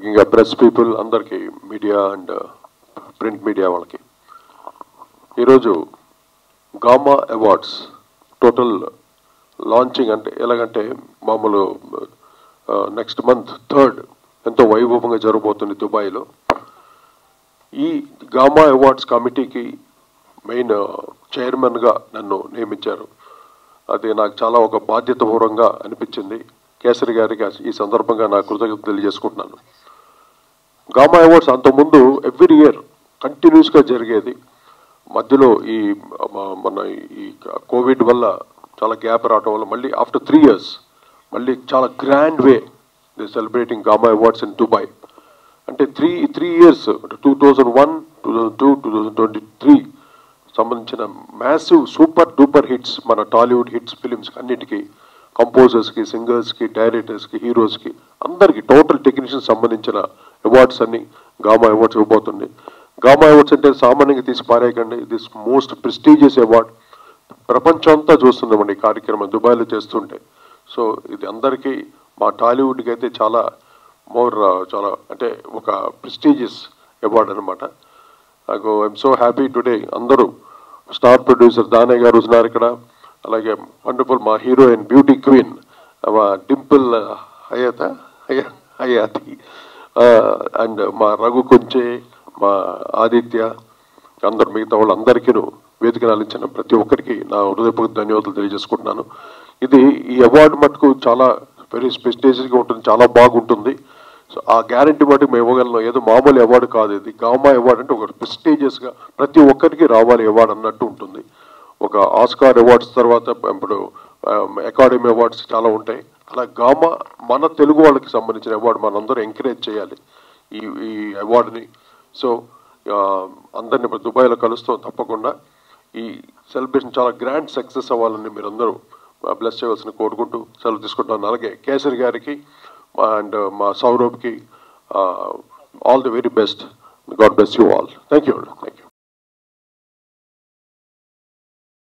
ముఖ్యంగా press people అందరికీ, media and print media వాళ్ళకి, ఈరోజు గామా అవార్డ్స్ టోటల్ లాంచింగ్ అంటే ఎలాగంటే మామూలు నెక్స్ట్ మంత్ 3rd ఎంతో వైభవంగా జరగబోతుంది దుబాయ్లో. ఈ గామా అవార్డ్స్ కమిటీకి మెయిన్ చైర్మన్గా నన్ను నియమించారు. అది నాకు చాలా ఒక బాధ్యతాపూర్వంగా అనిపించింది. కేసరి గారికి ఈ సందర్భంగా నా కృతజ్ఞతలు తెలియజేసుకుంటున్నాను. గామా అవార్డ్స్ అంతకుముందు ఎవ్రీ ఇయర్ కంటిన్యూస్గా జరిగేది. మధ్యలో మన ఈ కోవిడ్ వల్ల చాలా గ్యాప్ రావడం వల్ల మళ్ళీ ఆఫ్టర్ 3 years మళ్ళీ చాలా grand way the celebrating gamma awards in Dubai. అంటే త్రీ ఇయర్స్ 2001, 2002, 2023 సంబంధించిన మ్యాసివ్ సూపర్ డూపర్ హిట్స్, మన టాలీవుడ్ హిట్స్ ఫిలిమ్స్ అన్నిటికీ, కంపోజర్స్కి, సింగర్స్కి, డైరెక్టర్స్కి, హీరోస్కి, అందరికీ టోటల్ టెక్నీషియన్స్ సంబంధించిన అవార్డ్స్ అన్ని గామా అవార్డ్స్ ఇవ్వబోతుంది. గామా అవార్డ్స్ అంటే సామాన్యంగా తీసి పారేయకండి. This most prestigious award. ప్రపంచం అంతా చూస్తుందామండి ఈ కార్యక్రమం దుబాయ్లో చేస్తుంటే. సో ఇది అందరికీ, మా టాలీవుడ్కి అయితే చాలా చాలా అంటే ఒక ప్రెస్టీజియస్ అవార్డ్ అనమాట. నాకు ఐఎమ్ సో హ్యాపీ టుడే. అందరూ స్టార్ ప్రొడ్యూసర్ దానయ్య గారు ఉన్నారు ఇక్కడ, అలాగే వండర్ఫుల్ మా హీరోయిన్ బ్యూటీ క్వీన్ మా డింపుల్ హయాతి అండ్ మా రఘు కొంచె, మా ఆదిత్య, అందరు మిగతా వాళ్ళందరికీ వేదికను అందించిన ప్రతి ఒక్కరికి నా హృదయపూర్వక ధన్యవాదాలు తెలియజేసుకుంటున్నాను. ఈ అవార్డు మటుకు చాలా వెరీ ప్రెస్టీజియస్గా ఉంటుంది, చాలా బాగుంటుంది. సో ఆ గ్యారంటీ మటుకు మేము ఇవ్వగలను. ఏదో మామూలు అవార్డు కాదు ఇది. గామా అవార్డు అంటే ఒక ప్రెస్టీజియస్గా ప్రతి ఒక్కరికి రావాలి అవార్డు అన్నట్టు ఉంటుంది. ఒక ఆస్కార్ అవార్డ్స్ తర్వాత ఇప్పుడు అకాడమీ అవార్డ్స్ చాలా ఉంటాయి. అలా గామా మన తెలుగు వాళ్ళకి సంబంధించిన అవార్డు మనందరూ ఎంకరేజ్ చేయాలి ఈ అవార్డుని. సో అందరినీ ఇప్పుడు దుబాయ్లో కలుస్తాం. తప్పకుండా ఈ సెలబ్రేషన్ చాలా గ్రాండ్ సక్సెస్ అవ్వాలని మీరందరూ బ్లెస్ చేయవలసిన కోరుకుంటూ సెలవు తీసుకుంటున్నాను. అలాగే కేసరి గారికి అండ్ మా సౌరభ్కి all the very best. God bless you all. Thank you.